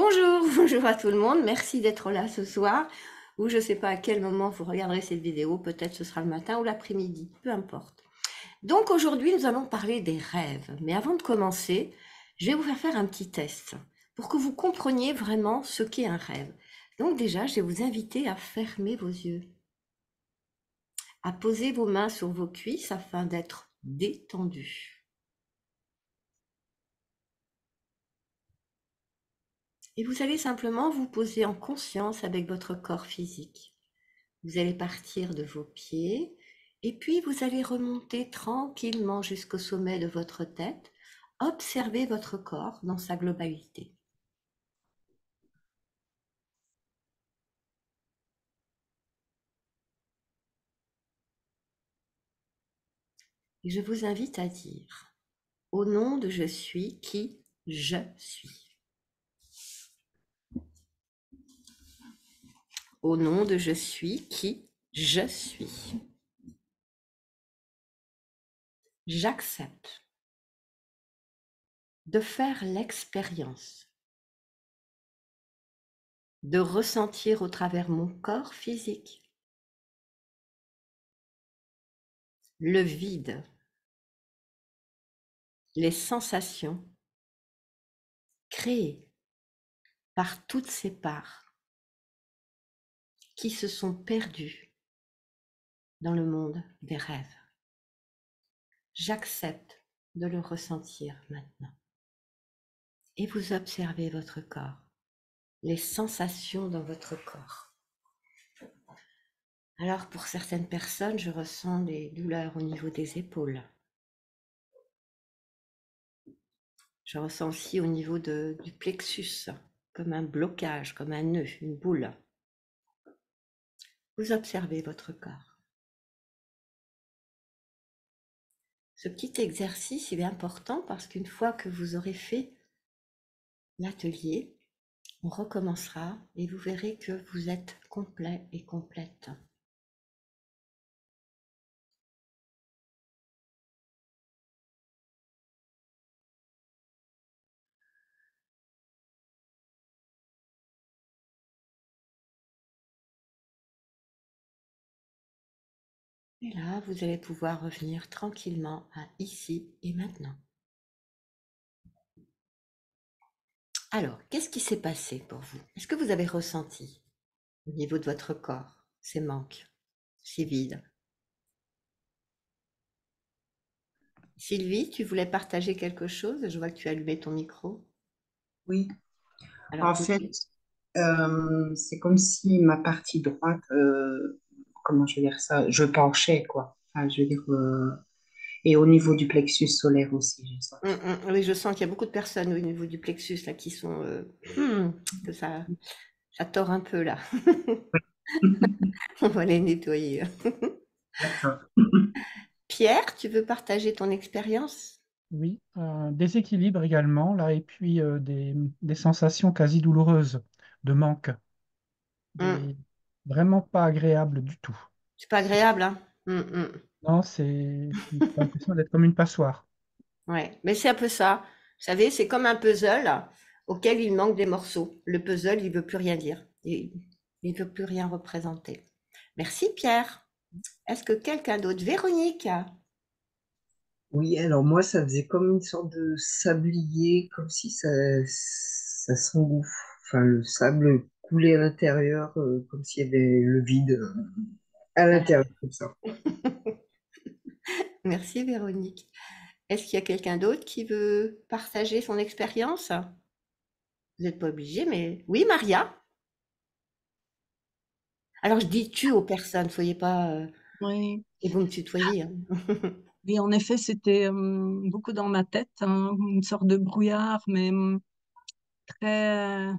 Bonjour, bonjour à tout le monde. Merci d'être là ce soir. Ou je ne sais pas à quel moment vous regarderez cette vidéo. Peut-être ce sera le matin ou l'après-midi, peu importe. Donc aujourd'hui, nous allons parler des rêves. Mais avant de commencer, je vais vous faire un petit test pour que vous compreniez vraiment ce qu'est un rêve. Donc déjà, je vais vous inviter à fermer vos yeux, à poser vos mains sur vos cuisses afin d'être détendu. Et vous allez simplement vous poser en conscience avec votre corps physique. Vous allez partir de vos pieds et puis vous allez remonter tranquillement jusqu'au sommet de votre tête. Observez votre corps dans sa globalité. Et je vous invite à dire, au nom de je suis qui je suis. Au nom de je suis qui je suis. J'accepte de faire l'expérience de ressentir au travers mon corps physique le vide, les sensations créées par toutes ces parts qui se sont perdues dans le monde des rêves. J'accepte de le ressentir maintenant. Et vous observez votre corps, les sensations dans votre corps. Alors pour certaines personnes, je ressens des douleurs au niveau des épaules. Je ressens aussi au niveau du plexus, comme un blocage, comme un nœud, une boule. Vous observez votre corps. Ce petit exercice, il est important parce qu'une fois que vous aurez fait l'atelier, on recommencera et vous verrez que vous êtes complet et complète. Et là, vous allez pouvoir revenir tranquillement à ici et maintenant. Alors, qu'est-ce qui s'est passé pour vous? Est-ce que vous avez ressenti au niveau de votre corps ces manques, ces vides? Sylvie, tu voulais partager quelque chose? Je vois que tu as allumé ton micro. Oui, Alors, en je fait, t'écoute. c'est comme si ma partie droite, comment je vais dire ça, je penchais, quoi. Enfin, je veux dire, et au niveau du plexus solaire aussi, j'ai senti. Oui, je sens qu'il y a beaucoup de personnes au niveau du plexus là qui sont que ça tord un peu là. On va les nettoyer. D'accord. Pierre, tu veux partager ton expérience? Oui, un déséquilibre également, là, et puis des sensations quasi douloureuses de manque, Hum, des vraiment pas agréables du tout. C'est pas agréable, hein? Non, j'ai l'impression d'être comme une passoire. Ouais, mais c'est un peu ça. Vous savez, c'est comme un puzzle auquel il manque des morceaux. Le puzzle, il veut plus rien dire. Il veut plus rien représenter. Merci Pierre. Est-ce que quelqu'un d'autre? Véronique? Oui, alors moi, ça faisait comme une sorte de sablier, comme si ça s'engouffre. Enfin, le sable coulait à l'intérieur, comme s'il y avait le vide à l'intérieur, comme ça. Merci Véronique. Est-ce qu'il y a quelqu'un d'autre qui veut partager son expérience? Vous n'êtes pas obligé, mais oui, Maria. Alors je dis tu aux personnes, soyez pas Oui, et vous me tutoyez, hein. oui, en effet, c'était beaucoup dans ma tête, hein, une sorte de brouillard, mais très,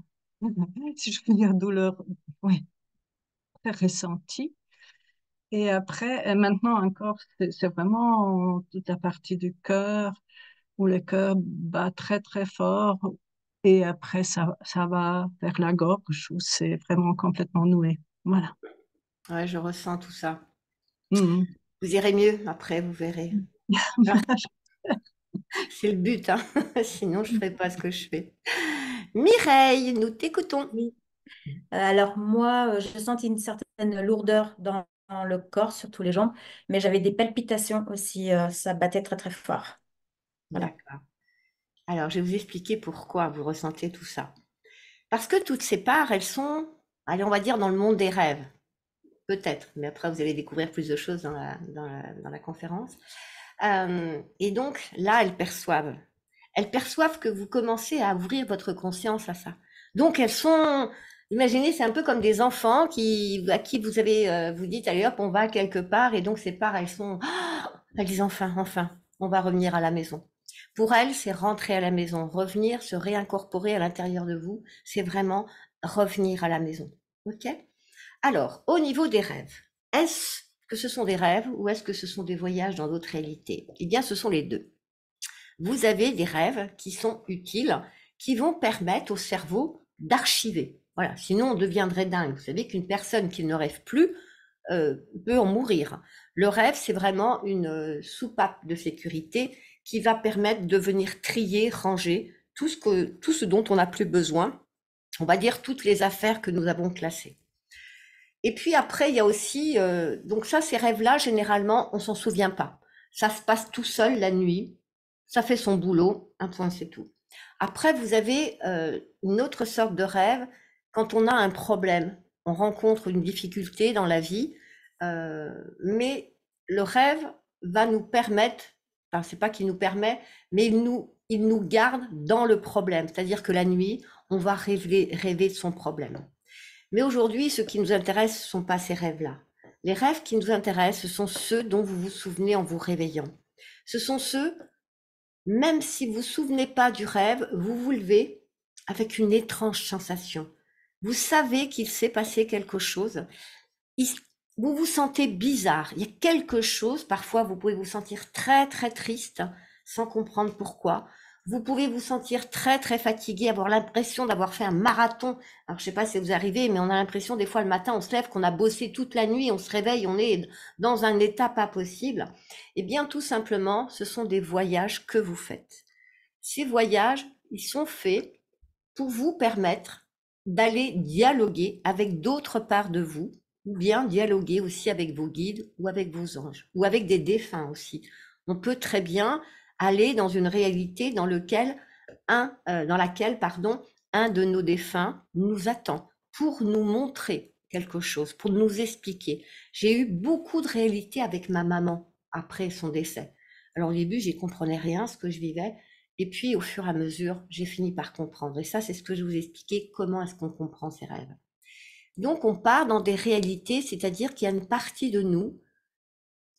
si je peux dire, douleur, oui, très ressenti. Et après, maintenant encore, c'est vraiment toute la partie du cœur, où le cœur bat très, très fort. Et après, ça va vers la gorge, où c'est vraiment complètement noué. Voilà. Ouais, je ressens tout ça. Mhm. Vous irez mieux après, vous verrez. Alors, C'est le but, hein. Sinon je ne ferai pas ce que je fais. Mireille, nous t'écoutons. Oui. Alors moi, j'ai senti une certaine lourdeur dans le corps, surtout les jambes, mais j'avais des palpitations aussi, ça battait très très fort. Voilà. D'accord. Alors, je vais vous expliquer pourquoi vous ressentez tout ça. Parce que toutes ces parts, elles sont, allez, on va dire, dans le monde des rêves. Peut-être, mais après, vous allez découvrir plus de choses dans la conférence. Et donc, là, elles perçoivent. Elles perçoivent que vous commencez à ouvrir votre conscience à ça. Donc, elles sont, imaginez, c'est un peu comme des enfants à qui vous avez, vous dites, allez hop, on va quelque part, et donc ces parts, elles sont, elles disent enfin, on va revenir à la maison. Pour elles, c'est rentrer à la maison, revenir, se réincorporer à l'intérieur de vous, c'est vraiment revenir à la maison. Ok? Alors, au niveau des rêves, est-ce que ce sont des rêves ou est-ce que ce sont des voyages dans d'autres réalités? Eh bien, ce sont les deux. Vous avez des rêves qui sont utiles, qui vont permettre au cerveau d'archiver. Voilà, sinon on deviendrait dingue. Vous savez qu'une personne qui ne rêve plus peut en mourir. Le rêve, c'est vraiment une soupape de sécurité qui va permettre de venir trier, ranger tout ce dont on n'a plus besoin. On va dire toutes les affaires que nous avons classées. Et puis après, il y a aussi, donc ça, ces rêves-là, généralement, on s'en souvient pas. Ça se passe tout seul la nuit, ça fait son boulot, un point, c'est tout. Après, vous avez une autre sorte de rêve quand on a un problème, on rencontre une difficulté dans la vie, mais le rêve va nous permettre, enfin, c'est pas qu'il nous permet, mais il nous garde dans le problème. C'est-à-dire que la nuit, on va rêver de son problème. Mais aujourd'hui, ce qui nous intéresse, ce ne sont pas ces rêves-là. Les rêves qui nous intéressent, ce sont ceux dont vous vous souvenez en vous réveillant. Ce sont ceux, même si vous ne vous souvenez pas du rêve, vous vous levez avec une étrange sensation. Vous savez qu'il s'est passé quelque chose. Vous vous sentez bizarre. Il y a quelque chose. Parfois, vous pouvez vous sentir très, très triste sans comprendre pourquoi. Vous pouvez vous sentir très, très fatigué, avoir l'impression d'avoir fait un marathon. Alors, je sais pas si vous arrivez, mais on a l'impression, des fois, le matin, on se lève, qu'on a bossé toute la nuit, on se réveille, on est dans un état pas possible. Eh bien, tout simplement, ce sont des voyages que vous faites. Ces voyages, ils sont faits pour vous permettre d'aller dialoguer avec d'autres parts de vous, ou bien dialoguer aussi avec vos guides ou avec vos anges, ou avec des défunts aussi. On peut très bien aller dans une réalité dans laquelle un de nos défunts nous attend pour nous montrer quelque chose, pour nous expliquer. J'ai eu beaucoup de réalités avec ma maman après son décès. Alors au début, j'y comprenais rien ce que je vivais, et puis au fur et à mesure, j'ai fini par comprendre. Et ça, c'est ce que je vous expliquais, comment est-ce qu'on comprend ces rêves. Donc on part dans des réalités, c'est-à-dire qu'il y a une partie de nous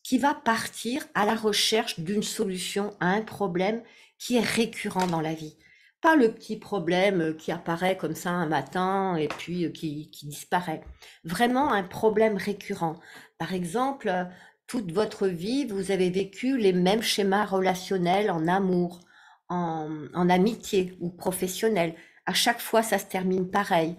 qui va partir à la recherche d'une solution à un problème qui est récurrent dans la vie. Pas le petit problème qui apparaît comme ça un matin et puis qui disparaît. Vraiment un problème récurrent. Par exemple, toute votre vie, vous avez vécu les mêmes schémas relationnels en amour, en amitié ou professionnel. À chaque fois, ça se termine pareil.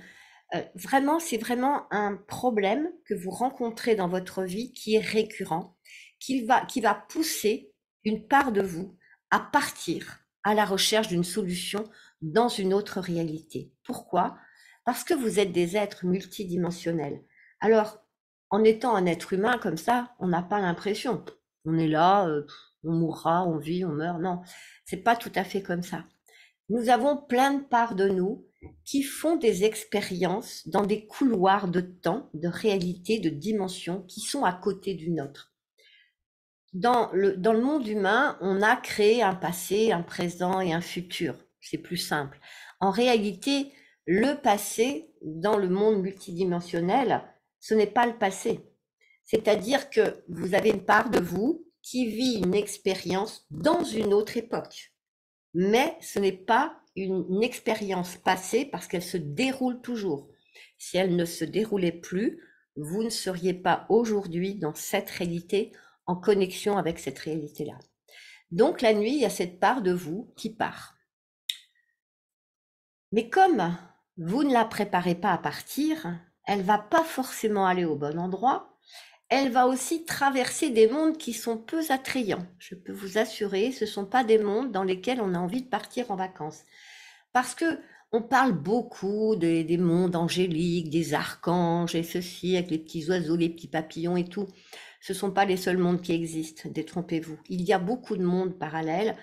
Vraiment, c'est vraiment un problème que vous rencontrez dans votre vie qui est récurrent, qui va pousser une part de vous à partir à la recherche d'une solution dans une autre réalité. Pourquoi? Parce que vous êtes des êtres multidimensionnels. Alors, en étant un être humain comme ça, on n'a pas l'impression. On est là, on mourra, on vit, on meurt. Non, c'est pas tout à fait comme ça. Nous avons plein de parts de nous qui font des expériences dans des couloirs de temps, de réalité, de dimension qui sont à côté du nôtre. Dans le monde humain, on a créé un passé, un présent et un futur. C'est plus simple. En réalité, le passé, dans le monde multidimensionnel, ce n'est pas le passé. C'est-à-dire que vous avez une part de vous qui vit une expérience dans une autre époque. Mais ce n'est pas une expérience passée parce qu'elle se déroule toujours. Si elle ne se déroulait plus, vous ne seriez pas aujourd'hui dans cette réalité en connexion avec cette réalité-là. Donc la nuit, il y a cette part de vous qui part. Mais comme vous ne la préparez pas à partir, elle va pas forcément aller au bon endroit, elle va aussi traverser des mondes qui sont peu attrayants. Je peux vous assurer, ce ne sont pas des mondes dans lesquels on a envie de partir en vacances. Parce que on parle beaucoup des mondes angéliques, des archanges et ceci, avec les petits oiseaux, les petits papillons et tout. Ce ne sont pas les seuls mondes qui existent, détrompez-vous. Il y a beaucoup de mondes parallèles.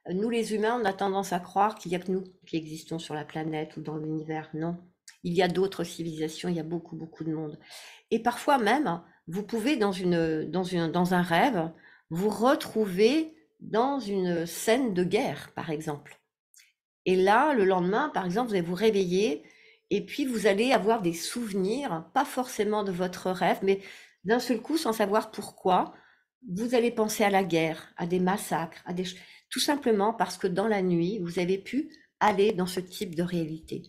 Nous, les humains, on a tendance à croire qu'il n'y a que nous qui existons sur la planète ou dans l'univers. Non. Il y a d'autres civilisations, il y a beaucoup, beaucoup de mondes. Et parfois même, vous pouvez, dans un rêve, vous retrouver dans une scène de guerre, par exemple. Et là, le lendemain, par exemple, vous allez vous réveiller et puis vous allez avoir des souvenirs, pas forcément de votre rêve, mais d'un seul coup, sans savoir pourquoi, vous allez penser à la guerre, à des massacres, tout simplement parce que dans la nuit, vous avez pu aller dans ce type de réalité.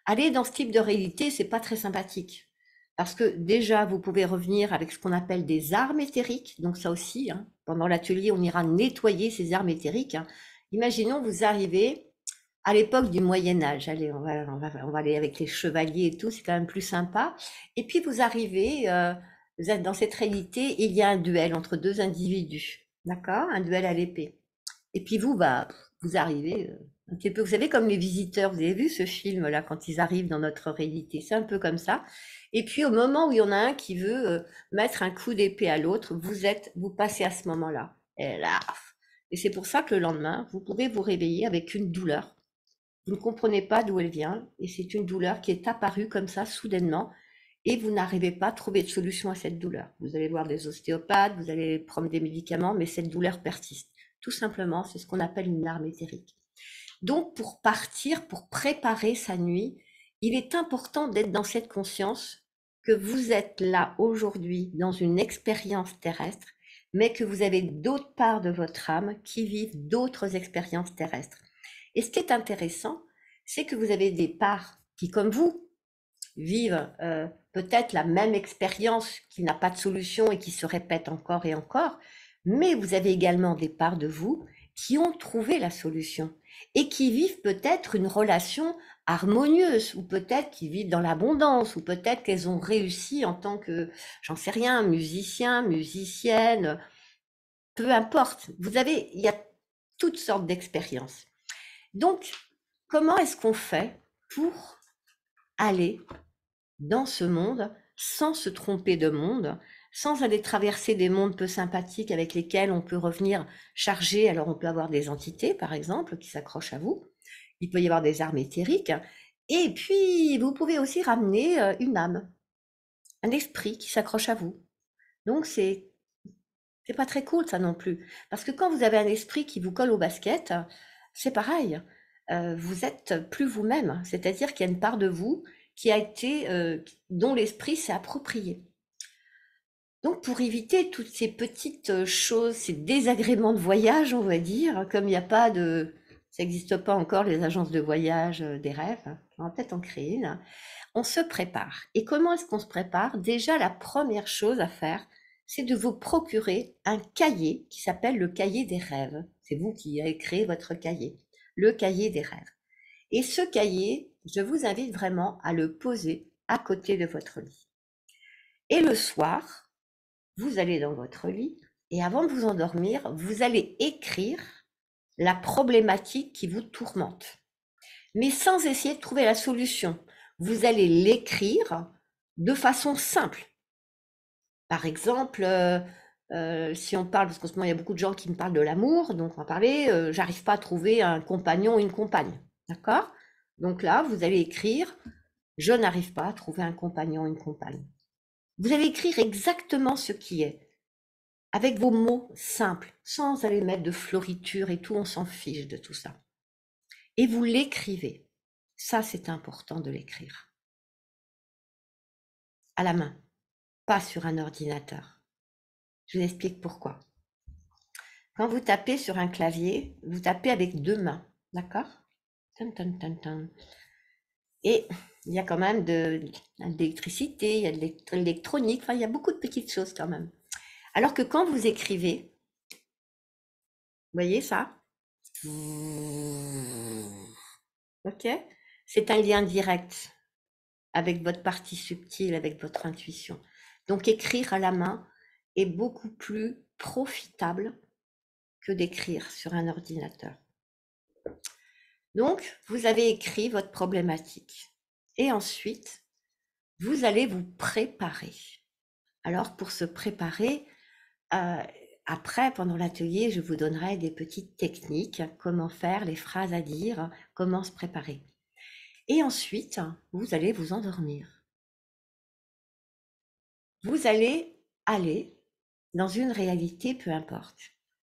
Aller dans ce type de réalité, c'est pas très sympathique. Parce que déjà, vous pouvez revenir avec ce qu'on appelle des armes éthériques. Donc ça aussi, hein, pendant l'atelier, on ira nettoyer ces armes éthériques. Hein. Imaginons, vous arrivez à l'époque du Moyen-Âge. Allez, on va aller avec les chevaliers et tout, c'est quand même plus sympa. Et puis vous arrivez, vous êtes dans cette réalité, et il y a un duel entre deux individus. D'accord? Un duel à l'épée. Et puis vous, vous arrivez un petit peu, vous savez, comme les visiteurs, vous avez vu ce film-là, quand ils arrivent dans notre réalité, c'est un peu comme ça. Et puis au moment où il y en a un qui veut mettre un coup d'épée à l'autre, vous passez à ce moment-là. Et là, et c'est pour ça que le lendemain, vous pouvez vous réveiller avec une douleur. Vous ne comprenez pas d'où elle vient, et c'est une douleur qui est apparue comme ça, soudainement, et vous n'arrivez pas à trouver de solution à cette douleur. Vous allez voir des ostéopathes, vous allez prendre des médicaments, mais cette douleur persiste. Tout simplement, c'est ce qu'on appelle une arme éthérique. Donc, pour partir, pour préparer sa nuit, il est important d'être dans cette conscience que vous êtes là aujourd'hui dans une expérience terrestre, mais que vous avez d'autres parts de votre âme qui vivent d'autres expériences terrestres. Et ce qui est intéressant, c'est que vous avez des parts qui, comme vous, vivent peut-être la même expérience qui n'a pas de solution et qui se répète encore et encore, mais vous avez également des parts de vous qui ont trouvé la solution et qui vivent peut-être une relation harmonieuse, ou peut-être qui vivent dans l'abondance, ou peut-être qu'elles ont réussi en tant que, j'en sais rien, musicien, musicienne, peu importe. Il y a toutes sortes d'expériences. Donc, comment est-ce qu'on fait pour aller dans ce monde sans se tromper de monde, sans aller traverser des mondes peu sympathiques avec lesquels on peut revenir chargé? Alors, on peut avoir des entités, par exemple, qui s'accrochent à vous. Il peut y avoir des armes éthériques. Et puis, vous pouvez aussi ramener une âme, un esprit qui s'accroche à vous. Donc, c'est pas très cool, ça non plus. Parce que quand vous avez un esprit qui vous colle au basket, c'est pareil. Vous êtes plus vous-même. C'est-à-dire qu'il y a une part de vous qui a été, dont l'esprit s'est approprié. Donc, pour éviter toutes ces petites choses, ces désagréments de voyage, on va dire, comme il n'y a pas de, ça n'existe pas encore les agences de voyage des rêves, on va peut-être en créer une, on se prépare. Et comment est-ce qu'on se prépare? Déjà, la première chose à faire, c'est de vous procurer un cahier qui s'appelle le cahier des rêves. C'est vous qui avez créé votre cahier, le cahier des rêves. Et ce cahier, je vous invite vraiment à le poser à côté de votre lit. Et le soir, vous allez dans votre lit et avant de vous endormir, vous allez écrire la problématique qui vous tourmente. Mais sans essayer de trouver la solution. Vous allez l'écrire de façon simple. Par exemple, si on parle, parce qu'en ce moment il y a beaucoup de gens qui me parlent de l'amour, donc on va parler, j'arrive pas à trouver un compagnon ou une compagne. D'accord? Donc là, vous allez écrire, je n'arrive pas à trouver un compagnon ou une compagne. Vous allez écrire exactement ce qui est, avec vos mots simples, sans aller mettre de floriture et tout, on s'en fiche de tout ça. Et vous l'écrivez. Ça, c'est important de l'écrire. À la main, pas sur un ordinateur. Je vous explique pourquoi. Quand vous tapez sur un clavier, vous tapez avec deux mains, d'accord? Et il y a quand même de l'électricité, il y a de l'électronique, enfin, il y a beaucoup de petites choses quand même. Alors que quand vous écrivez, vous voyez ça? Ok? C'est un lien direct avec votre partie subtile, avec votre intuition. Donc écrire à la main, est beaucoup plus profitable que d'écrire sur un ordinateur. Donc, vous avez écrit votre problématique et ensuite, vous allez vous préparer. Alors, pour se préparer, après, pendant l'atelier, je vous donnerai des petites techniques, comment faire, les phrases à dire, comment se préparer. Et ensuite, vous allez vous endormir. Vous allez aller dans une réalité, peu importe.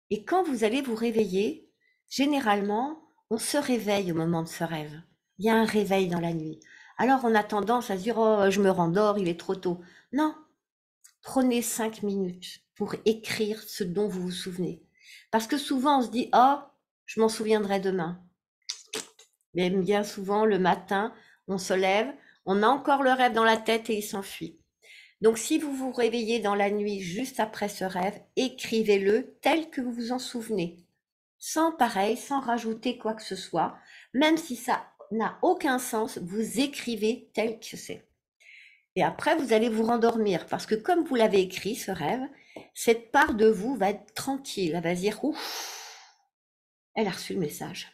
Et quand vous allez vous réveiller, généralement, on se réveille au moment de ce rêve. Il y a un réveil dans la nuit. Alors, on a tendance à se dire, oh, je me rendors, il est trop tôt. Non, prenez 5 minutes pour écrire ce dont vous vous souvenez. Parce que souvent, on se dit, oh, je m'en souviendrai demain. Mais bien souvent, le matin, on se lève, on a encore le rêve dans la tête et il s'enfuit. Donc, si vous vous réveillez dans la nuit juste après ce rêve, écrivez-le tel que vous vous en souvenez. Sans rajouter quoi que ce soit. Même si ça n'a aucun sens, vous écrivez tel que c'est. Et après, vous allez vous rendormir parce que comme vous l'avez écrit, ce rêve, cette part de vous va être tranquille. Elle va se dire, ouf, elle a reçu le message.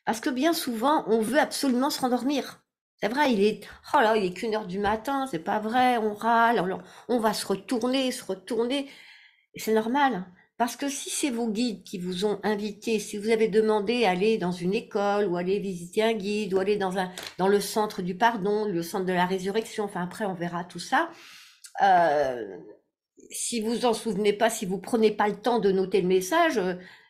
Parce que bien souvent, on veut absolument se rendormir. C'est vrai, il est qu'1h du matin, c'est pas vrai, on râle, on va se retourner. Et c'est normal. Parce que si c'est vos guides qui vous ont invité, si vous avez demandé à aller dans une école ou aller visiter un guide ou aller dans le centre du pardon, le centre de la résurrection, enfin après on verra tout ça. Si vous en souvenez pas, si vous prenez pas le temps de noter le message,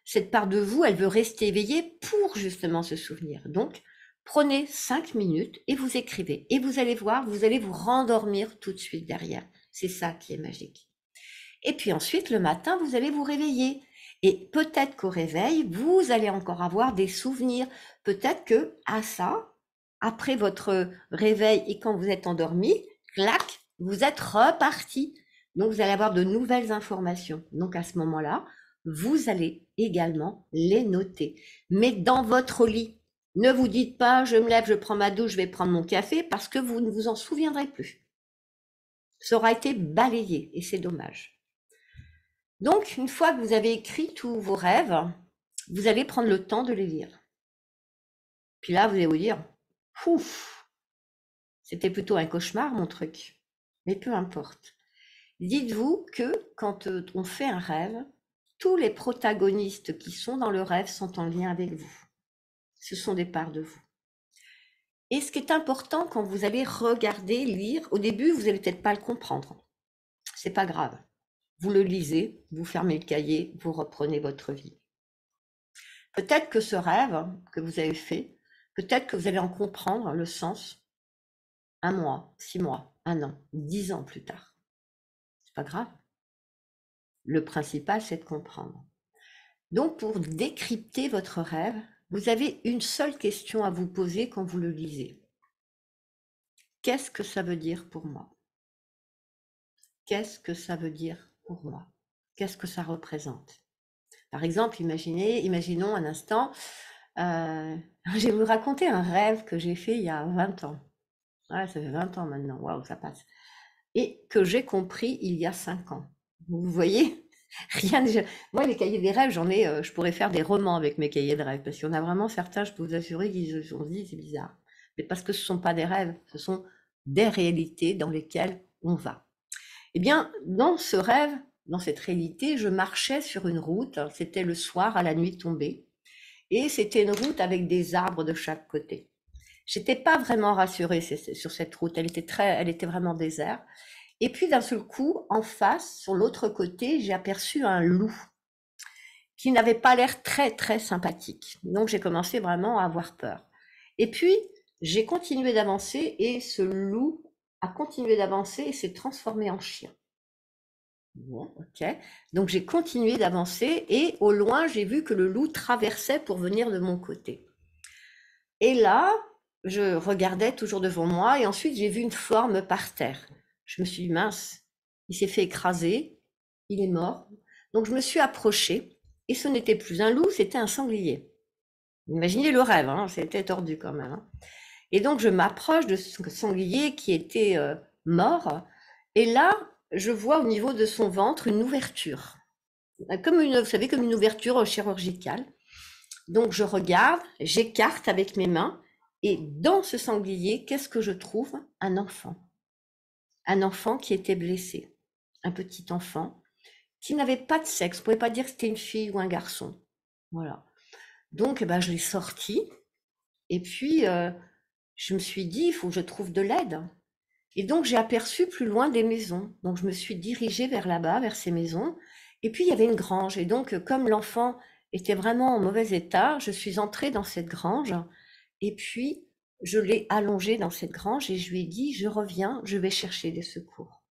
cette part de vous, elle veut rester éveillée pour justement se souvenir. Donc, prenez 5 minutes et vous écrivez. Et vous allez voir, vous allez vous rendormir tout de suite derrière. C'est ça qui est magique. Et puis ensuite, le matin, vous allez vous réveiller. Et peut-être qu'au réveil, vous allez encore avoir des souvenirs. Peut-être que à ça, après votre réveil et quand vous êtes endormi, clac, vous êtes reparti. Donc, vous allez avoir de nouvelles informations. Donc, à ce moment-là, vous allez également les noter. Mais dans votre lit, ne vous dites pas, je me lève, je prends ma douche, je vais prendre mon café, parce que vous ne vous en souviendrez plus. Ça aura été balayé et c'est dommage. Donc, une fois que vous avez écrit tous vos rêves, vous allez prendre le temps de les lire. Puis là, vous allez vous dire, ouf, c'était plutôt un cauchemar, mon truc. Mais peu importe. Dites-vous que quand on fait un rêve, tous les protagonistes qui sont dans le rêve sont en lien avec vous. Ce sont des parts de vous. Et ce qui est important quand vous allez regarder, lire, au début, vous n'allez peut-être pas le comprendre. C'est pas grave. Vous le lisez, vous fermez le cahier, vous reprenez votre vie. Peut-être que ce rêve que vous avez fait, peut-être que vous allez en comprendre le sens 1 mois, 6 mois, 1 an, 10 ans plus tard. C'est pas grave. Le principal, c'est de comprendre. Donc, pour décrypter votre rêve, vous avez une seule question à vous poser quand vous le lisez. Qu'est-ce que ça veut dire pour moi? Qu'est-ce que ça veut dire pour moi? Qu'est-ce que ça représente? Par exemple, imaginons un instant, je vais vous raconter un rêve que j'ai fait il y a 20 ans. Ouais, ça fait 20 ans maintenant, waouh, ça passe. Et que j'ai compris il y a 5 ans. Vous voyez? Rien déjà. Moi, les cahiers des rêves, je pourrais faire des romans avec mes cahiers de rêves, parce qu'il y en a vraiment certains, je peux vous assurer qu'ils se sont dit, c'est bizarre. Mais parce que ce ne sont pas des rêves, ce sont des réalités dans lesquelles on va. Eh bien, dans ce rêve, dans cette réalité, je marchais sur une route, c'était le soir à la nuit tombée, et c'était une route avec des arbres de chaque côté. J'étais pas vraiment rassurée sur cette route, elle était vraiment déserte. Et puis d'un seul coup, en face, sur l'autre côté, j'ai aperçu un loup qui n'avait pas l'air très très sympathique. Donc j'ai commencé vraiment à avoir peur. Et puis j'ai continué d'avancer et ce loup a continué d'avancer et s'est transformé en chien. Bon, ok. Donc j'ai continué d'avancer et au loin, j'ai vu que le loup traversait pour venir de mon côté. Et là, je regardais toujours devant moi et ensuite j'ai vu une forme par terre. Je me suis dit, mince, il s'est fait écraser, il est mort. Donc je me suis approchée et ce n'était plus un loup, c'était un sanglier. Imaginez le rêve, hein, c'était tordu quand même. Hein. Et donc je m'approche de ce sanglier qui était mort et là, je vois au niveau de son ventre une ouverture, vous savez, comme une ouverture chirurgicale. Donc je regarde, j'écarte avec mes mains, et dans ce sanglier, qu'est-ce que je trouve? Un enfant. Un enfant qui était blessé. Un petit enfant qui n'avait pas de sexe. On ne pouvait pas dire que c'était une fille ou un garçon. Voilà. Donc je l'ai sorti, et puis je me suis dit, il faut que je trouve de l'aide. Et donc j'ai aperçu plus loin des maisons. Donc je me suis dirigée vers là-bas, vers ces maisons. Et puis il y avait une grange. Et donc comme l'enfant était vraiment en mauvais état, je suis entrée dans cette grange. Et puis je l'ai allongé dans cette grange et je lui ai dit, je reviens, je vais chercher des secours.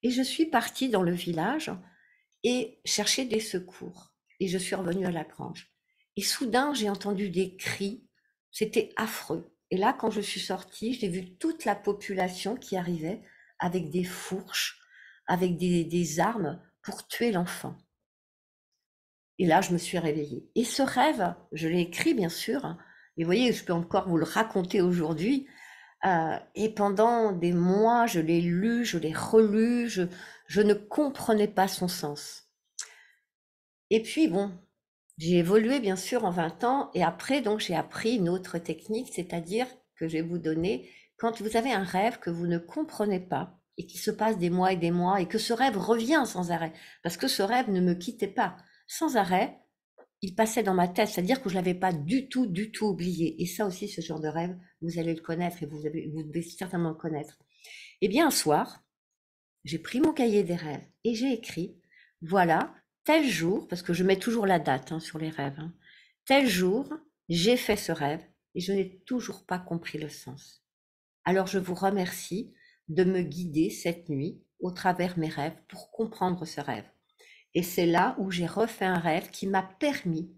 Et je suis partie dans le village et chercher des secours. Et je suis revenue à la grange. Et soudain, j'ai entendu des cris. C'était affreux. Et là, quand je suis sortie, j'ai vu toute la population qui arrivait avec des fourches, avec des armes pour tuer l'enfant. Et là, je me suis réveillée. Et ce rêve, je l'ai écrit, bien sûr. Et vous voyez, je peux encore vous le raconter aujourd'hui. Et pendant des mois, je l'ai lu, je l'ai relu, je ne comprenais pas son sens. Et puis, bon, j'ai évolué, bien sûr, en 20 ans. Et après, donc, j'ai appris une autre technique, c'est-à-dire que je vais vous donner, quand vous avez un rêve que vous ne comprenez pas et qui se passe des mois et que ce rêve revient sans arrêt, parce que ce rêve ne me quittait pas sans arrêt, il passait dans ma tête, c'est-à-dire que je ne l'avais pas du tout oublié. Et ça aussi, ce genre de rêve, vous allez le connaître et vous devez certainement le connaître. Eh bien, un soir, j'ai pris mon cahier des rêves et j'ai écrit, voilà, tel jour, parce que je mets toujours la date sur les rêves, tel jour, j'ai fait ce rêve et je n'ai toujours pas compris le sens. Alors je vous remercie de me guider cette nuit au travers mes rêves pour comprendre ce rêve. Et c'est là où j'ai refait un rêve qui m'a permis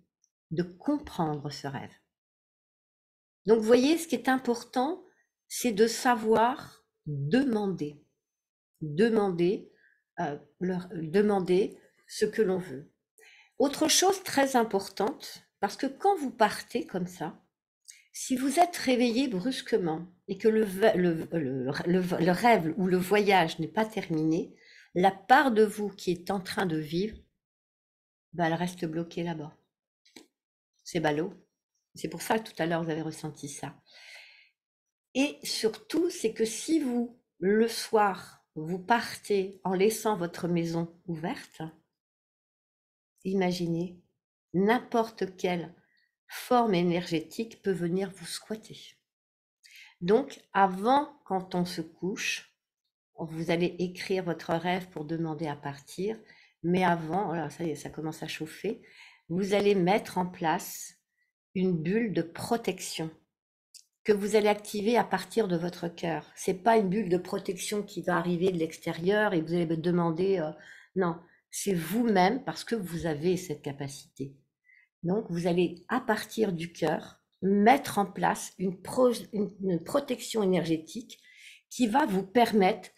de comprendre ce rêve. Donc vous voyez, ce qui est important, c'est de savoir demander. Demander ce que l'on veut. Autre chose très importante, parce que quand vous partez comme ça, si vous êtes réveillé brusquement et que le rêve ou le voyage n'est pas terminé, la part de vous qui est en train de vivre, elle reste bloquée là-bas. C'est ballot. C'est pour ça que tout à l'heure vous avez ressenti ça. Et surtout, c'est que si vous, le soir, vous partez en laissant votre maison ouverte, imaginez, n'importe quelle forme énergétique peut venir vous squatter. Donc, avant, quand on se couche, vous allez écrire votre rêve pour demander à partir, mais avant, voilà, ça y est, ça commence à chauffer, vous allez mettre en place une bulle de protection que vous allez activer à partir de votre cœur. C'est pas une bulle de protection qui va arriver de l'extérieur et vous allez me demander, non, c'est vous-même parce que vous avez cette capacité. Donc, vous allez, à partir du cœur, mettre en place une protection énergétique qui va vous permettre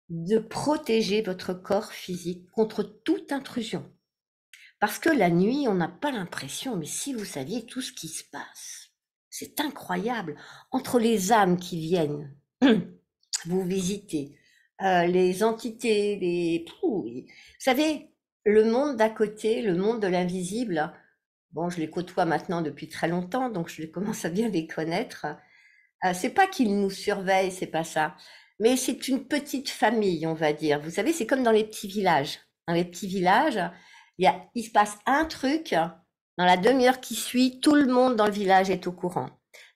de protéger votre corps physique contre toute intrusion. Parce que la nuit, on n'a pas l'impression, mais si vous saviez tout ce qui se passe, c'est incroyable. Entre les âmes qui viennent vous visiter, les entités, vous savez, le monde d'à côté, le monde de l'invisible, bon, je les côtoie maintenant depuis très longtemps, donc je commence à bien les connaître. C'est pas qu'ils nous surveillent, c'est pas ça, mais c'est une petite famille, on va dire. Vous savez, c'est comme dans les petits villages. Dans les petits villages, il se passe un truc, dans la demi-heure qui suit, tout le monde dans le village est au courant.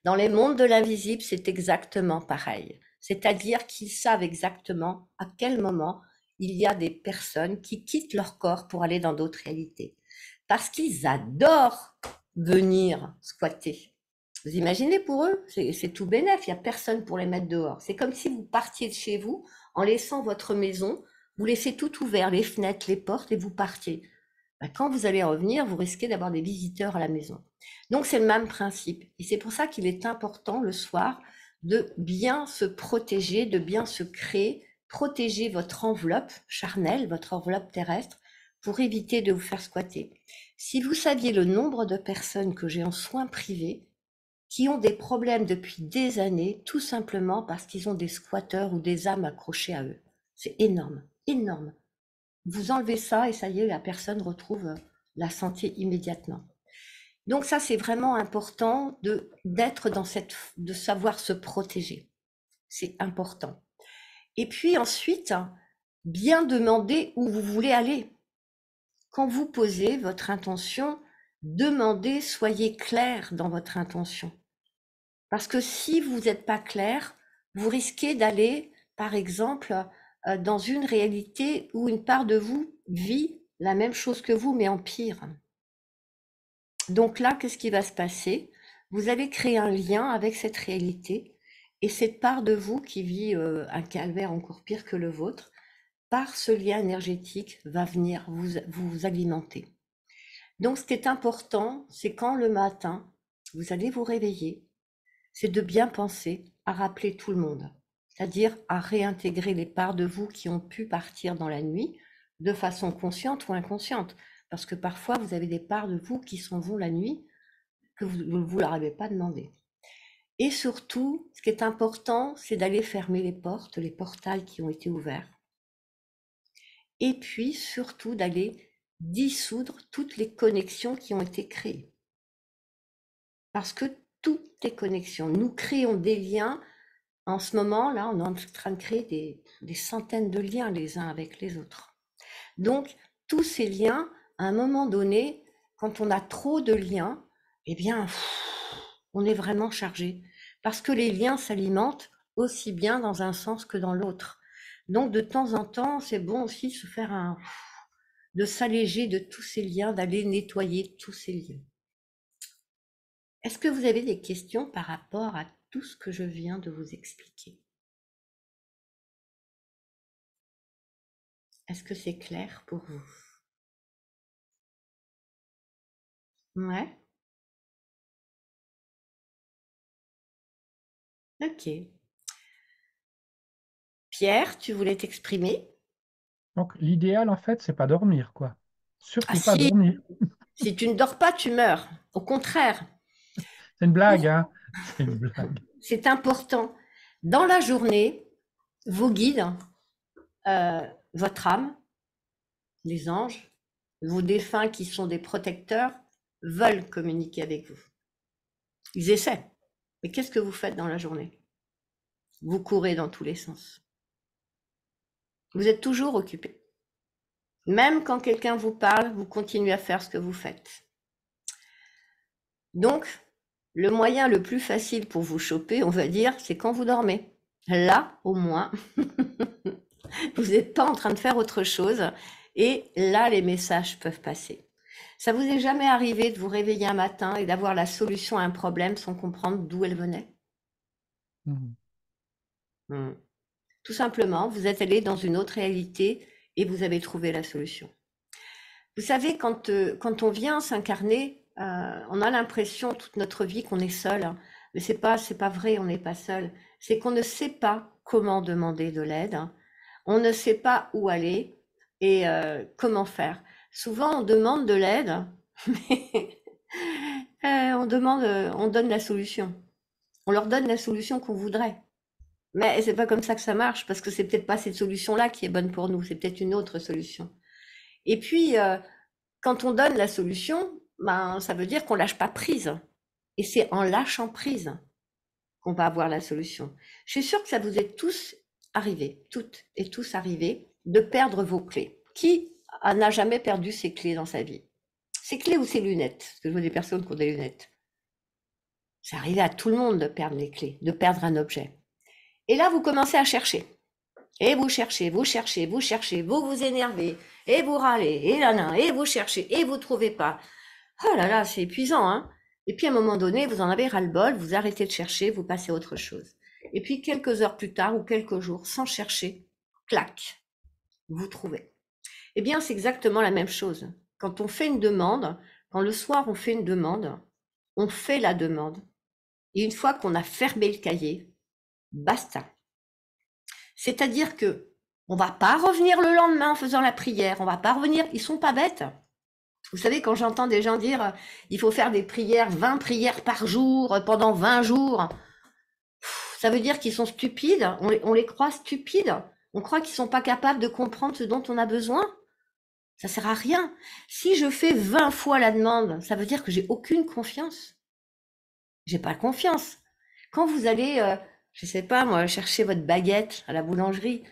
Dans les mondes de l'invisible, c'est exactement pareil. C'est-à-dire qu'ils savent exactement à quel moment il y a des personnes qui quittent leur corps pour aller dans d'autres réalités. Parce qu'ils adorent venir squatter. Vous imaginez pour eux, c'est tout bénef, il n'y a personne pour les mettre dehors. C'est comme si vous partiez de chez vous en laissant votre maison, vous laissez tout ouvert, les fenêtres, les portes et vous partiez. Quand vous allez revenir, vous risquez d'avoir des visiteurs à la maison. Donc c'est le même principe. Et c'est pour ça qu'il est important le soir de bien se protéger, de bien se créer, protéger votre enveloppe charnelle, votre enveloppe terrestre, pour éviter de vous faire squatter. Si vous saviez le nombre de personnes que j'ai en soins privés qui ont des problèmes depuis des années, tout simplement parce qu'ils ont des squatteurs ou des âmes accrochées à eux. C'est énorme. énorme. Vous enlevez ça et ça y est, la personne retrouve la santé immédiatement. Donc ça, c'est vraiment important d'être dans de savoir se protéger. C'est important. Et puis ensuite, bien demander où vous voulez aller. Quand vous posez votre intention, demandez, soyez clair dans votre intention. Parce que si vous n'êtes pas clair, vous risquez d'aller, par exemple, dans une réalité où une part de vous vit la même chose que vous, mais en pire. Donc là, qu'est-ce qui va se passer? Vous allez créer un lien avec cette réalité et cette part de vous qui vit un calvaire encore pire que le vôtre, par ce lien énergétique, va venir vous alimenter. Donc ce qui est important, c'est quand le matin, vous allez vous réveiller, c'est de bien penser à rappeler tout le monde, c'est-à-dire à réintégrer les parts de vous qui ont pu partir dans la nuit de façon consciente ou inconsciente. Parce que parfois, vous avez des parts de vous qui s'en vont la nuit que vous ne leur avez pas demandé. Et surtout, ce qui est important, c'est d'aller fermer les portes, les portails qui ont été ouverts. Et puis, surtout, d'aller dissoudre toutes les connexions qui ont été créées. Parce que toutes les connexions, nous créons des liens. En ce moment, là, on est en train de créer des centaines de liens les uns avec les autres. Donc, tous ces liens, à un moment donné, quand on a trop de liens, eh bien, on est vraiment chargé. Parce que les liens s'alimentent aussi bien dans un sens que dans l'autre. Donc, de temps en temps, c'est bon aussi de s'alléger de tous ces liens, d'aller nettoyer tous ces liens. Est-ce que vous avez des questions par rapport à tout ce que je viens de vous expliquer? Est-ce que c'est clair pour vous? Ouais. Ok. Pierre, tu voulais t'exprimer? Donc, l'idéal, en fait, c'est pas dormir, quoi. Surtout Ah pas si, dormir. si tu ne dors pas, tu meurs. Au contraire, C'est une blague, hein? C'est une blague. c'est important. Dans la journée, vos guides, votre âme, les anges, vos défunts qui sont des protecteurs, veulent communiquer avec vous. Ils essaient. Mais qu'est-ce que vous faites dans la journée? Vous courez dans tous les sens. Vous êtes toujours occupé. Même quand quelqu'un vous parle, vous continuez à faire ce que vous faites. Donc, le moyen le plus facile pour vous choper, on va dire, c'est quand vous dormez. Là, au moins, vous n'êtes pas en train de faire autre chose et là, les messages peuvent passer. Ça vous est jamais arrivé de vous réveiller un matin et d'avoir la solution à un problème sans comprendre d'où elle venait? Tout simplement, vous êtes allé dans une autre réalité et vous avez trouvé la solution. Vous savez, quand on vient s'incarner, on a l'impression toute notre vie qu'on est seul, hein. Mais c'est pas vrai, on n'est pas seul. C'est qu'on ne sait pas comment demander de l'aide, hein. On ne sait pas où aller et comment faire. Souvent, on demande de l'aide, mais on donne la solution. On leur donne la solution qu'on voudrait. Mais c'est pas comme ça que ça marche, parce que c'est peut-être pas cette solution-là qui est bonne pour nous, c'est peut-être une autre solution. Et puis, quand on donne la solution, ben, ça veut dire qu'on lâche pas prise. Et c'est en lâchant prise qu'on va avoir la solution. Je suis sûre que ça vous est tous arrivé, toutes et tous arrivé, de perdre vos clés. Qui n'a jamais perdu ses clés dans sa vie? Ses clés ou ses lunettes? Parce que je vois des personnes qui ont des lunettes. C'est arrivé à tout le monde de perdre les clés, de perdre un objet. Et là, vous commencez à chercher. Et vous cherchez, vous cherchez, vous cherchez, vous vous énervez, et vous râlez, et là, et vous cherchez, et vous trouvez pas. Oh là là, c'est épuisant, hein. Et puis à un moment donné, vous en avez ras-le-bol, vous arrêtez de chercher, vous passez à autre chose. Et puis quelques heures plus tard ou quelques jours, sans chercher, clac, vous trouvez. Eh bien, c'est exactement la même chose. Quand on fait une demande, quand le soir on fait une demande, on fait la demande. Et une fois qu'on a fermé le cahier, basta. C'est-à-dire que on va pas revenir le lendemain en faisant la prière, on va pas revenir, ils sont pas bêtes. Vous savez, quand j'entends des gens dire il faut faire des prières, 20 prières par jour pendant 20 jours, ça veut dire qu'ils sont stupides, on les croit stupides. On croit qu'ils sont pas capables de comprendre ce dont on a besoin. Ça sert à rien. Si je fais 20 fois la demande, ça veut dire que j'ai aucune confiance. J'ai pas confiance. Quand vous allez, je sais pas moi, chercher votre baguette à la boulangerie,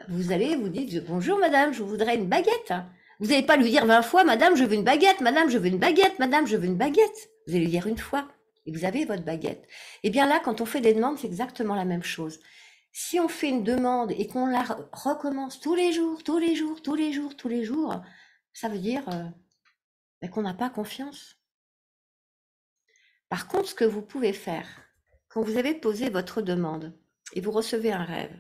vous allez, vous dites bonjour madame, je voudrais une baguette. Vous n'allez pas lui dire 20 fois madame, je veux une baguette, madame, je veux une baguette, madame, je veux une baguette. Vous allez lui dire une fois et vous avez votre baguette. Et bien là, quand on fait des demandes, c'est exactement la même chose. Si on fait une demande et qu'on la recommence tous les jours, tous les jours, tous les jours, tous les jours, ça veut dire qu'on n'a pas confiance. Par contre, ce que vous pouvez faire, quand vous avez posé votre demande et vous recevez un rêve,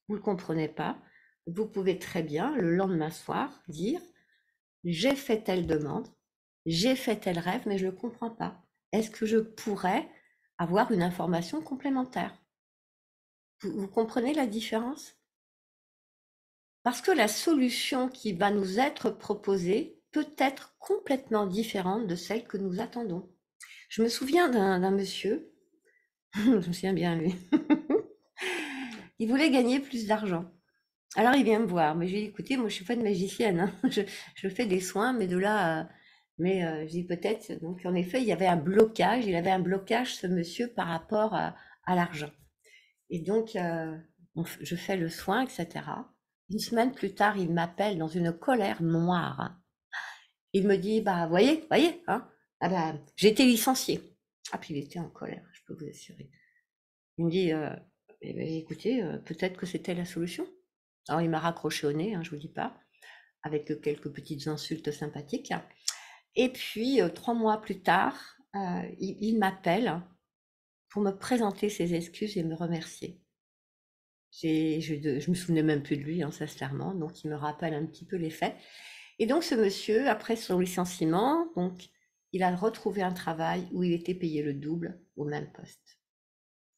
vous ne le comprenez pas, vous pouvez très bien, le lendemain soir, dire « J'ai fait telle demande, j'ai fait tel rêve, mais je ne le comprends pas. Est-ce que je pourrais avoir une information complémentaire ?» Vous comprenez la différence? Parce que la solution qui va nous être proposée peut être complètement différente de celle que nous attendons. Je me souviens d'un monsieur, je me souviens bien lui, il voulait gagner plus d'argent. Alors il vient me voir, mais j'ai dit, écoutez, moi je suis pas une magicienne, hein. Je fais des soins, mais de là, je dis peut-être, donc en effet, il y avait un blocage, ce monsieur, par rapport à l'argent. Et donc, je fais le soin, etc. Une semaine plus tard, il m'appelle dans une colère noire. Il me dit, bah, voyez, hein, ah bah, j'ai été licencié. Ah, puis il était en colère, je peux vous assurer. Il me dit, eh ben, écoutez, peut-être que c'était la solution. Alors, il m'a raccroché au nez, hein, je vous dis pas, avec quelques petites insultes sympathiques. Et puis, 3 mois plus tard, il m'appelle pour me présenter ses excuses et me remercier. Je me souvenais même plus de lui, hein, sincèrement, donc il me rappelle un petit peu les faits. Et donc ce monsieur, après son licenciement, donc il a retrouvé un travail où il était payé le double au même poste.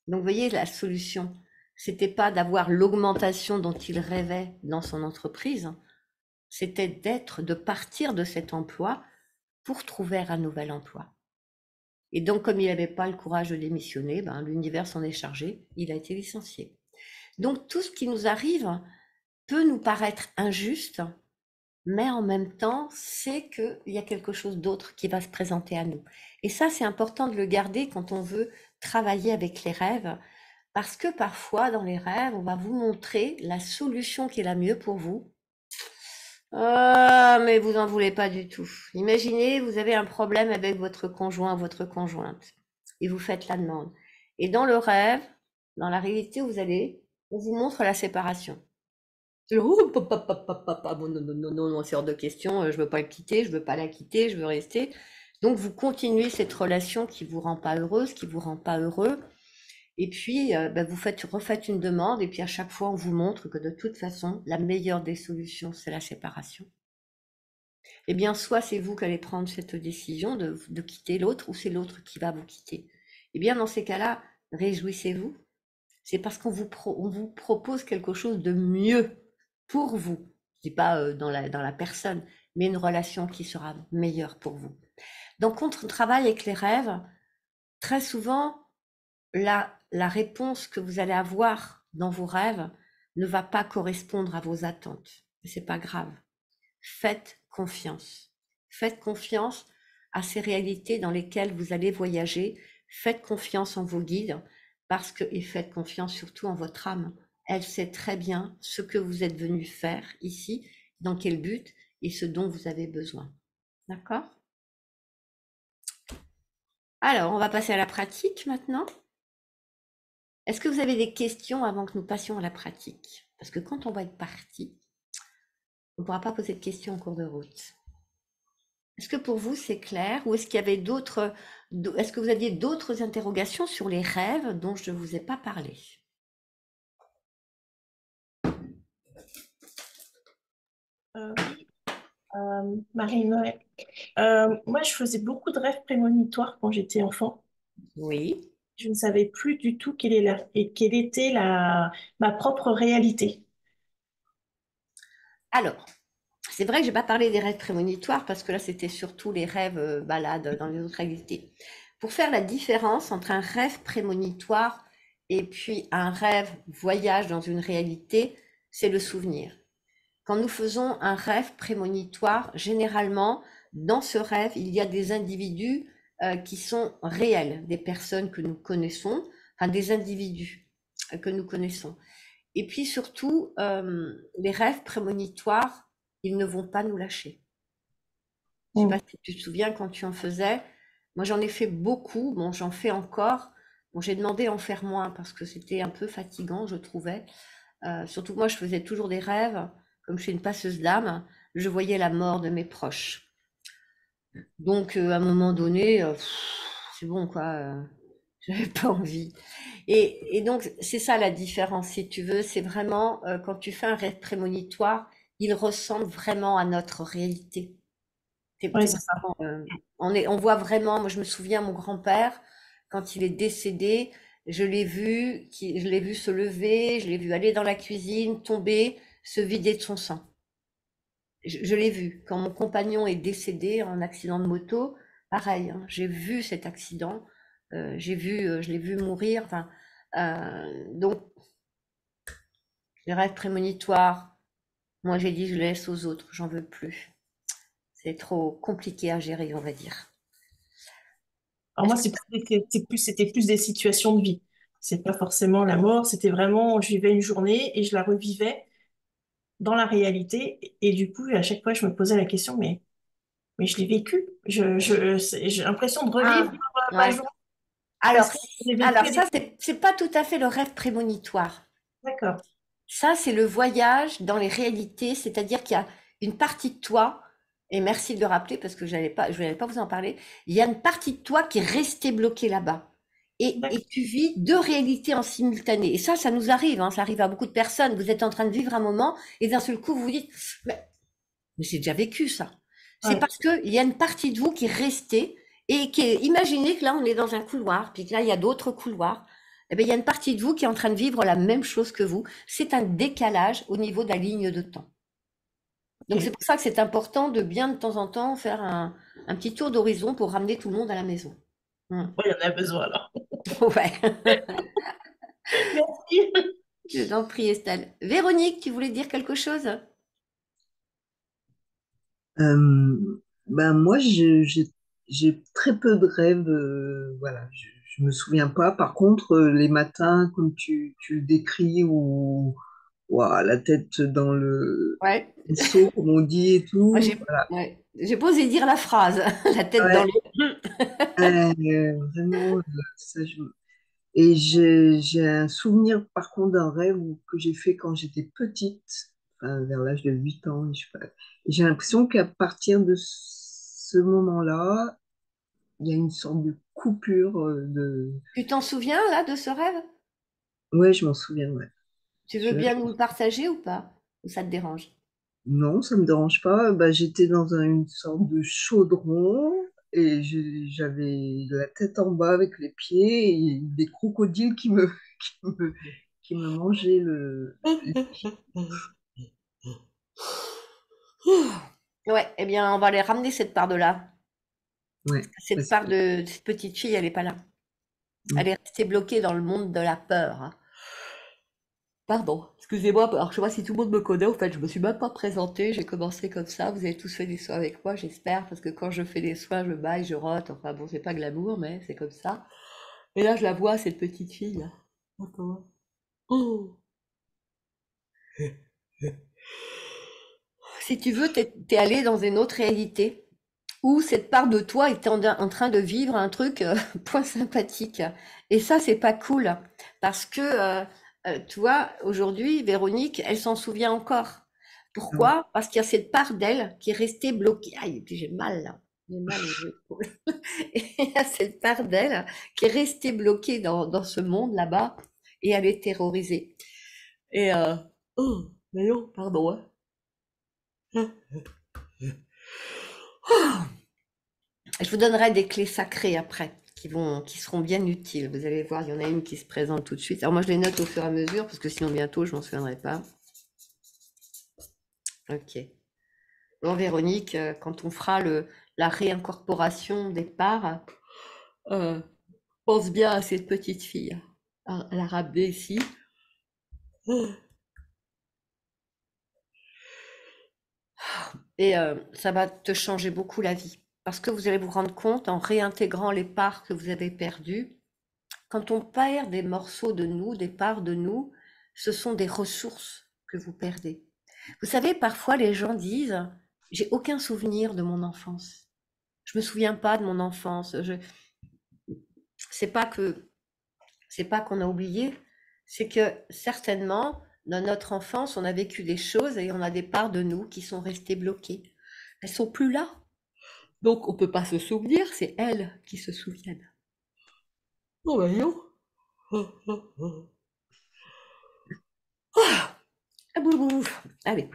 Donc vous voyez, la solution, c'était pas d'avoir l'augmentation dont il rêvait dans son entreprise, c'était de partir de cet emploi pour trouver un nouvel emploi. Et donc comme il n'avait pas le courage de démissionner, l'univers s'en est chargé, il a été licencié. Donc tout ce qui nous arrive peut nous paraître injuste, mais en même temps, c'est qu'il y a quelque chose d'autre qui va se présenter à nous. Et ça, c'est important de le garder quand on veut travailler avec les rêves, parce que parfois, dans les rêves, on va vous montrer la solution qui est la mieux pour vous. Ah, mais vous n'en voulez pas du tout. Imaginez, vous avez un problème avec votre conjoint, votre conjointe, et vous faites la demande. Et dans le rêve, dans la réalité, on vous montre la séparation. Oh, non, c'est hors de question, je veux pas le quitter, je veux pas la quitter, je veux rester. Donc vous continuez cette relation qui vous rend pas heureuse, qui vous rend pas heureux. Et puis vous refaites une demande, et puis à chaque fois on vous montre que de toute façon, la meilleure des solutions, c'est la séparation. Eh bien, soit c'est vous qui allez prendre cette décision de quitter l'autre, ou c'est l'autre qui va vous quitter. Eh bien, dans ces cas-là, réjouissez-vous. C'est parce qu'on vous propose quelque chose de mieux pour vous. Je dis pas dans la personne, mais une relation qui sera meilleure pour vous. Donc, quand on travaille avec les rêves, très souvent, la réponse que vous allez avoir dans vos rêves ne va pas correspondre à vos attentes. Mais c'est pas grave. Faites confiance. Faites confiance à ces réalités dans lesquelles vous allez voyager. Faites confiance en vos guides et faites confiance surtout en votre âme. Elle sait très bien ce que vous êtes venu faire ici, dans quel but et ce dont vous avez besoin. D'accord? Alors, on va passer à la pratique maintenant. Est-ce que vous avez des questions avant que nous passions à la pratique? Parce que quand on va être parti, on ne pourra pas poser de questions en cours de route. Est-ce que pour vous c'est clair, ou est-ce qu'il y avait est-ce que vous aviez d'autres interrogations sur les rêves dont je ne vous ai pas parlé? Oui, Marie-Noël. Moi, je faisais beaucoup de rêves prémonitoires quand j'étais enfant. Oui. Je ne savais plus du tout quelle était ma propre réalité. Alors, c'est vrai que je n'ai pas parlé des rêves prémonitoires parce que là, c'était surtout les rêves balades dans les autres réalités. Pour faire la différence entre un rêve prémonitoire et puis un rêve voyage dans une réalité, c'est le souvenir. Quand nous faisons un rêve prémonitoire, généralement, dans ce rêve, il y a des individus qui sont réels, des personnes que nous connaissons, enfin des individus que nous connaissons. Et puis surtout, les rêves prémonitoires, ils ne vont pas nous lâcher. Je sais pas si tu te souviens quand tu en faisais. Moi, j'en ai fait beaucoup. Bon, j'en fais encore. Bon, j'ai demandé à en faire moins parce que c'était un peu fatigant, je trouvais. Surtout que moi, je faisais toujours des rêves. Comme je suis une passeuse d'âme, je voyais la mort de mes proches. Donc, à un moment donné, c'est bon, quoi. J'avais pas envie. Et donc, c'est ça la différence, si tu veux. C'est vraiment, quand tu fais un rêve prémonitoire, il ressemble vraiment à notre réalité. Ouais, C'est c'est ça. vraiment, on voit vraiment, moi je me souviens, mon grand-père, quand il est décédé, je l'ai vu se lever, je l'ai vu aller dans la cuisine, tomber, se vider de son sang. Je l'ai vu. Quand mon compagnon est décédé en accident de moto, pareil, hein, j'ai vu cet accident, je l'ai vu mourir. Enfin, donc, les rêves prémonitoires, moi j'ai dit je laisse aux autres, j'en veux plus. C'est trop compliqué à gérer, on va dire. Alors moi, c'était plus des situations de vie. C'est pas forcément la mort, c'était vraiment, je vivais une journée et je la revivais dans la réalité. Et du coup, à chaque fois, je me posais la question, mais je l'ai vécu. J'ai l'impression de revivre Ah, ma ouais. journée Alors, parce que j'ai alors vécu ça, c'est pas tout à fait le rêve prémonitoire. D'accord. Ça, c'est le voyage dans les réalités, c'est-à-dire qu'il y a une partie de toi, et merci de le rappeler parce que je n'allais pas vous en parler, il y a une partie de toi qui est restée bloquée là-bas. Et D'accord. tu vis deux réalités en simultané. Et ça nous arrive, hein, ça arrive à beaucoup de personnes. Vous êtes en train de vivre un moment et d'un seul coup, vous vous dites, mais j'ai déjà vécu ça. C'est Ouais. parce qu'il y a une partie de vous qui est restée et qui est, imaginez que là, on est dans un couloir, puis que là, il y a d'autres couloirs. Eh bien, il y a une partie de vous qui est en train de vivre la même chose que vous. C'est un décalage au niveau de la ligne de temps. Donc, c'est Ok. pour ça que c'est important de bien, de temps en temps, faire un petit tour d'horizon pour ramener tout le monde à la maison. Hum. Ouais, il y en a besoin alors. Ouais, Merci. je t'en prie, Estelle. Véronique, tu voulais dire quelque chose? Ben moi, j'ai très peu de rêves. Voilà, je me souviens pas. Par contre, les matins, comme tu le décris, ou ouah, la tête dans le Ouais. seau, comme on dit et Moi, tout. Voilà. j'ai pas osé dire la phrase, la tête dans Ouais, le... vraiment, ça, j'ai un souvenir, par contre, d'un rêve que j'ai fait quand j'étais petite, enfin, vers l'âge de 8 ans. Je sais pas. J'ai l'impression qu'à partir de ce moment-là, il y a une sorte de coupure de... Tu t'en souviens là de ce rêve? Ouais, je m'en souviens, ouais. Tu veux Je- bien nous le partager ou pas? Ou ça te dérange? Non, ça me dérange pas. Bah, j'étais dans une sorte de chaudron et j'avais la tête en bas avec les pieds et des crocodiles qui me, qui me mangeaient les pieds. Ouais, eh bien, on va aller ramener cette part de là. Ouais, Cette parce part que... de cette petite fille, elle n'est pas là. Elle est restée bloquée dans le monde de la peur, hein. Pardon, excusez-moi, alors je sais pas si tout le monde me connaît, en fait, je me suis même pas présentée, j'ai commencé comme ça, vous avez tous fait des soins avec moi, j'espère, parce que quand je fais des soins, je baille, je rote, enfin bon, c'est pas glamour, mais c'est comme ça. Et là, je la vois, cette petite fille, là. Attends. Oh. Si tu veux, t'es allé dans une autre réalité, où cette part de toi était en train de vivre un truc point sympathique. Et ça, c'est pas cool. Parce que, tu vois, aujourd'hui, Véronique, elle s'en souvient encore. Ouais. Pourquoi? Parce qu'il y a cette part d'elle qui est restée bloquée. Aïe, et puis j'ai mal là. J'ai mal aux épaules. Et il y a cette part d'elle qui est restée bloquée dans ce monde là-bas et elle est terrorisée. Et, oh, mais non, pardon, hein. Je vous donnerai des clés sacrées après, qui seront bien utiles. Vous allez voir, il y en a une qui se présente tout de suite. Alors moi, je les note au fur et à mesure, parce que sinon bientôt, je m'en souviendrai pas. Ok. Bon, Véronique, quand on fera la réincorporation des parts, euh, pense bien à cette petite fille, à la ramener ici. Et ça va te changer beaucoup la vie. Parce que vous allez vous rendre compte en réintégrant les parts que vous avez perdues. Quand on perd des morceaux de nous, des parts de nous, ce sont des ressources que vous perdez. Vous savez, parfois les gens disent, j'ai aucun souvenir de mon enfance. Je me souviens pas de mon enfance. C'est pas qu'on a oublié, c'est que certainement, dans notre enfance, on a vécu des choses et on a des parts de nous qui sont restées bloquées. Elles sont plus là. Donc, on peut pas se souvenir, c'est elles qui se souviennent. Oh, voyons. Ah, boulou. Allez.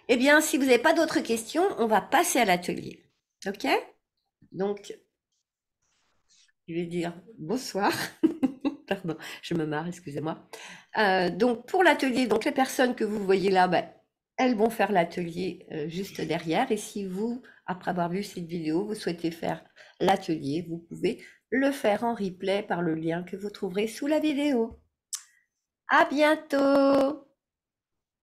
Eh bien, si vous n'avez pas d'autres questions, on va passer à l'atelier. OK? Donc, je vais dire bonsoir. Pardon, je me marre, excusez-moi. Donc, pour l'atelier, donc les personnes que vous voyez là, ben, elles vont faire l'atelier juste derrière. Et si vous, après avoir vu cette vidéo, vous souhaitez faire l'atelier, vous pouvez le faire en replay par le lien que vous trouverez sous la vidéo. À bientôt!